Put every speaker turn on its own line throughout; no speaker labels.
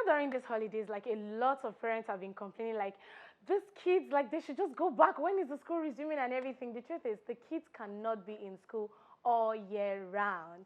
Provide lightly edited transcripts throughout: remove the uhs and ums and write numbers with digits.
During these holidays, like a lot of parents have been complaining, like these kids, like they should just go back. When is the school resuming and everything? The truth is, the kids cannot be in school all year round.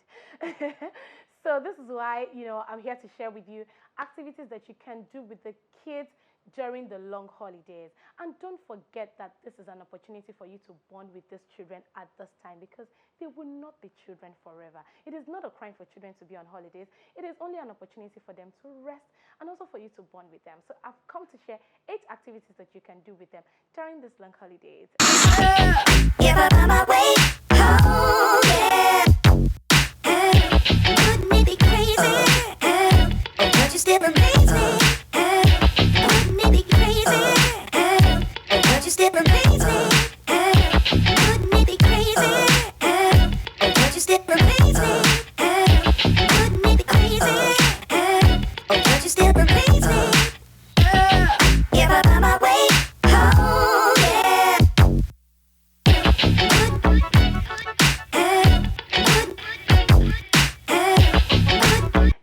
So this is why I'm here to share with you activities that you can do with the kids during the long holidays. And don't forget that this is an opportunity for you to bond with these children at this time, because they will not be children forever. It is not a crime for children to be on holidays. It is only an opportunity for them to rest and also for you to bond with them. So I've come to share 8 activities that you can do with them during these long holidays. If I find my way home, yeah. Wouldn't it be crazy? Oh, don't you still amaze me? Wouldn't it be crazy? Oh, don't you still amaze me? Wouldn't it be crazy? Oh, don't you still amaze me? Wouldn't it be crazy? Oh, don't you still amaze me? If I find my way home, yeah.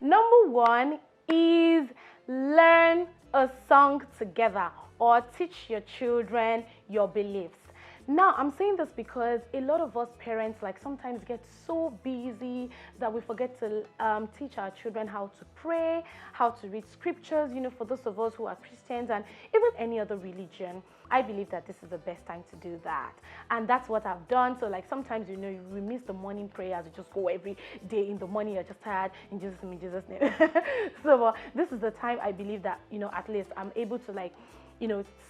Number 1 is learn a song together or teach your children your beliefs. Now, I'm saying this because a lot of us parents sometimes get so busy that we forget to teach our children how to pray, how to read scriptures, for those of us who are Christians and even any other religion. I believe that this is the best time to do that. And that's what I've done. So sometimes, we miss the morning prayers. You just go every day in the morning, you're just tired, in Jesus' name. So this is the time I believe that, at least I'm able to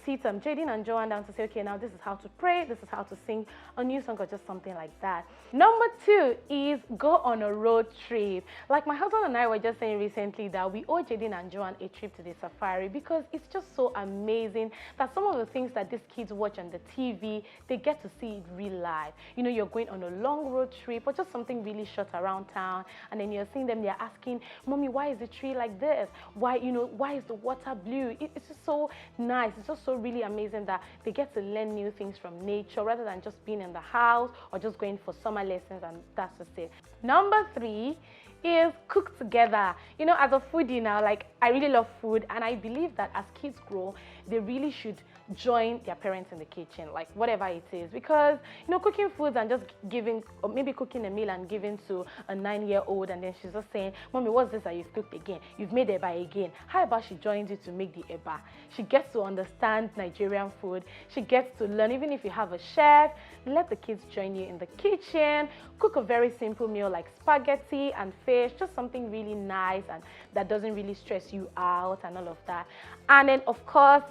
sit Jaden and Joanne down to say, okay, now this is how to pray, this is how to sing a new song or just something like that. Number 2 is go on a road trip. Like my husband and I were just saying recently that we owe Jaden and Joanne a trip to the safari, because it's just so amazing that some of the things that these kids watch on the TV, they get to see it real life. You're going on a long road trip or just something really short around town, and then you're seeing them, they're asking, Mommy, why is the tree like this? Why is the water blue? It's just so nice. It's just so really amazing that they get to learn new things from nature rather than just being in the house or just going for summer lessons, and that's just it. Number 3 is cook together. As a foodie now, I really love food, and I believe that as kids grow, they really should join their parents in the kitchen, whatever it is, because cooking foods and just giving, or maybe cooking a meal and giving to a 9-year-old, and then she's just saying, Mommy, what's this that you've cooked again? You've made eba again. How about she joins you to make the eba? She gets to understand Nigerian food. She gets to learn. Even if you have a chef, let the kids join you in the kitchen. Cook a very simple meal like spaghetti and fish, just something really nice and that doesn't really stress you out and all of that. And then of course,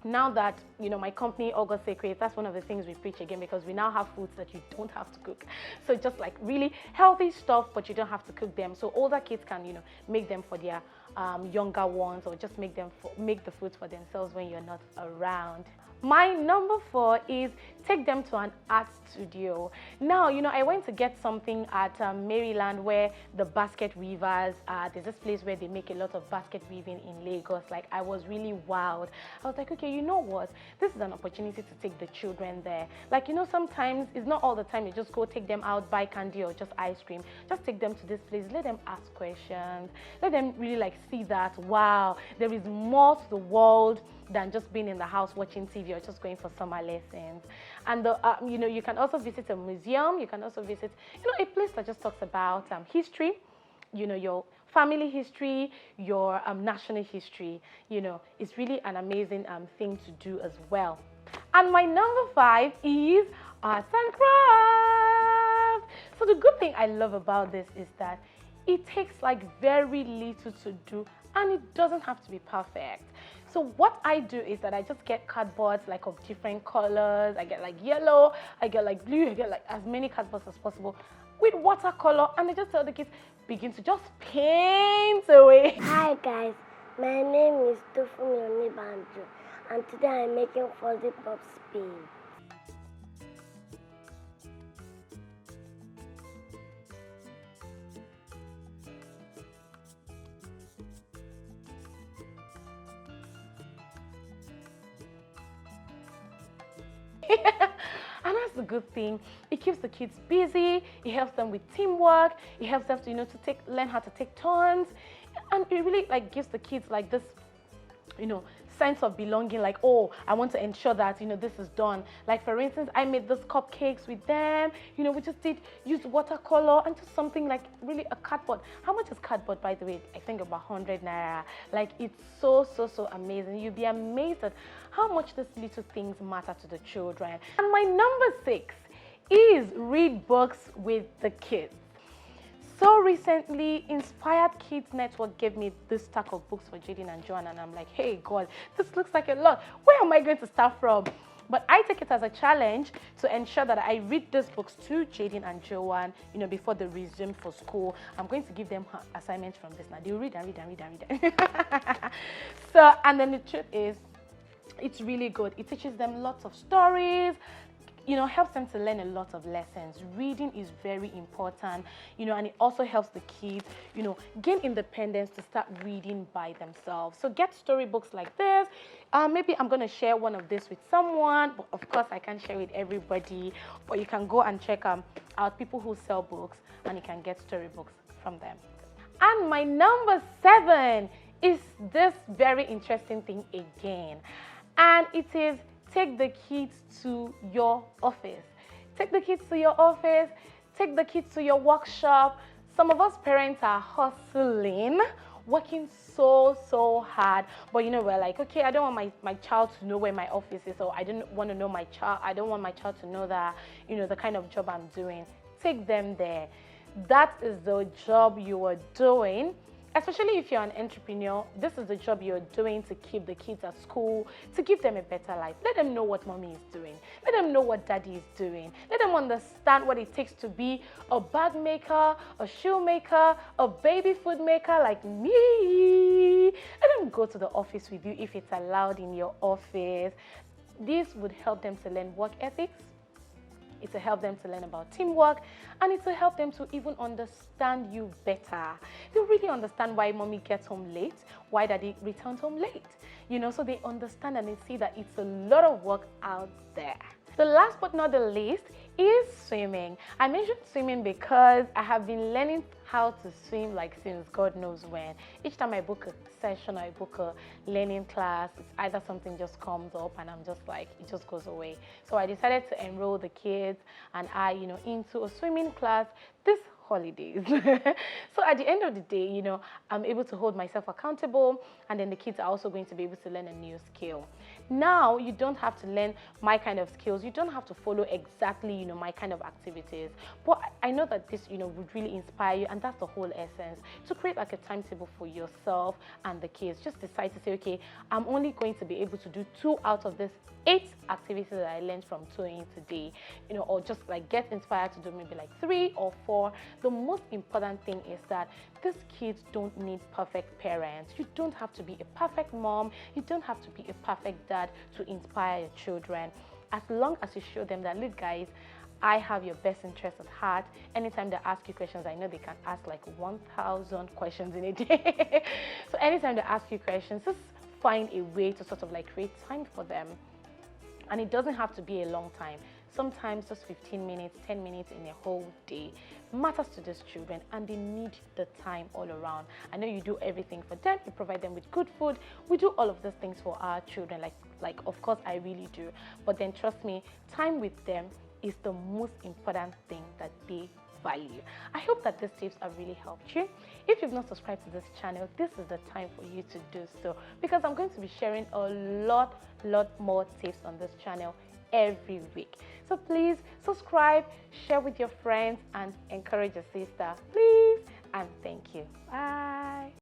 now that my company August Sacred, that's one of the things we preach again, because we now have foods that you don't have to cook. So just really healthy stuff, but you don't have to cook them. So older kids can make them for their younger ones, or just make the foods for themselves when you're not around. My number 4 is take them to an art studio. Now, I went to get something at Maryland, where the basket weavers, there's this place where they make a lot of basket weaving in Lagos. I was really wowed. I was like, okay, you know what? This is an opportunity to take the children there. Sometimes it's not all the time you just go take them out, buy candy or just ice cream. Just take them to this place, let them ask questions, let them really see that, wow, there is more to the world than just being in the house watching TV or just going for summer lessons. And you can also visit a museum. You can also visit a place that just talks about history, your family history, your national history. It's really an amazing thing to do as well. And my number 5 is arts and crafts. So the good thing I love about this is that it takes very little to do, and it doesn't have to be perfect. So what I do is that I just get cardboards of different colors. I get yellow, I get blue, I get as many cardboards as possible with watercolor, and I just tell the kids, begin to just paint away.
Hi guys, my name is Tufumi Onibanjo, and today I'm making fuzzy pop spin.
And that's the good thing. It keeps the kids busy. It helps them with teamwork. It helps them to learn how to take turns. And it really like gives the kids like this, sense of belonging, like, oh, I want to ensure that, this is done. Like, for instance, I made those cupcakes with them, we just did use watercolor and just something like really a cardboard. How much is cardboard, by the way? I think about 100 naira. Like, it's so amazing. You'll be amazed at how much these little things matter to the children. And my number 6 is read books with the kids. So recently, Inspired Kids Network gave me this stack of books for Jaden and Joanne, and I'm like, hey God, this looks like a lot. Where am I going to start from? But I take it as a challenge to ensure that I read these books to Jaden and Joanne, before they resume for school. I'm going to give them assignments from this now. They'll read and read and read and read. So, and then the truth is, it's really good. It teaches them lots of stories, helps them to learn a lot of lessons. Reading is very important, and it also helps the kids, gain independence to start reading by themselves. So get storybooks like this. Maybe I'm going to share one of this with someone, but of course I can't share with everybody. But you can go and check out people who sell books, and you can get storybooks from them. And my number 7 is this very interesting thing again, and it is take the kids to your office. Take the kids to your office. Take the kids to your workshop. Some of us parents are hustling, working so hard. But we're like, okay, I don't want my child to know where my office is, or I don't want to know my child. I don't want my child to know that, the kind of job I'm doing. Take them there. That is the job you are doing. Especially if you're an entrepreneur, this is the job you're doing to keep the kids at school, to give them a better life. Let them know what mommy is doing. Let them know what daddy is doing. Let them understand what it takes to be a bag maker, a shoe maker, a baby food maker like me. Let them go to the office with you if it's allowed in your office. This would help them to learn work ethics. It will help them to learn about teamwork, and it will help them to even understand you better. They'll really understand why mommy gets home late, why daddy returns home late. So they understand and they see that it's a lot of work out there. The last but not the least is swimming. I mentioned swimming because I have been learning how to swim like since God knows when. Each time I book a session or I book a learning class, it's either something just comes up and I'm just like, it just goes away. So I decided to enroll the kids and I, into a swimming class this holidays. So at the end of the day, I'm able to hold myself accountable, and then the kids are also going to be able to learn a new skill. Now, you don't have to learn my kind of skills. You don't have to follow exactly, my kind of activities. But I know that this, would really inspire you, and that's the whole essence. To create like a timetable for yourself and the kids. Just decide to say, okay, I'm only going to be able to do 2 out of this 8 activities that I learned from TOYIN today, or just like get inspired to do maybe like 3 or 4. The most important thing is that these kids don't need perfect parents. You don't have to be a perfect mom. You don't have to be a perfect dad to inspire your children. As long as you show them that, look guys, I have your best interest at heart. Anytime they ask you questions, I know they can ask like 1,000 questions in a day. So anytime they ask you questions, just find a way to sort of like create time for them. And it doesn't have to be a long time. Sometimes just 15 minutes, 10 minutes in a whole day matters to these children, and they need the time all around. I know you do everything for them. You provide them with good food. We do all of those things for our children. Like of course I really do. But then trust me, time with them is the most important thing that they value. I hope that these tips have really helped you. If you've not subscribed to this channel, this is the time for you to do so, because I'm going to be sharing a lot more tips on this channel every week. So please subscribe, share with your friends, and encourage your sister, please. And thank you. Bye.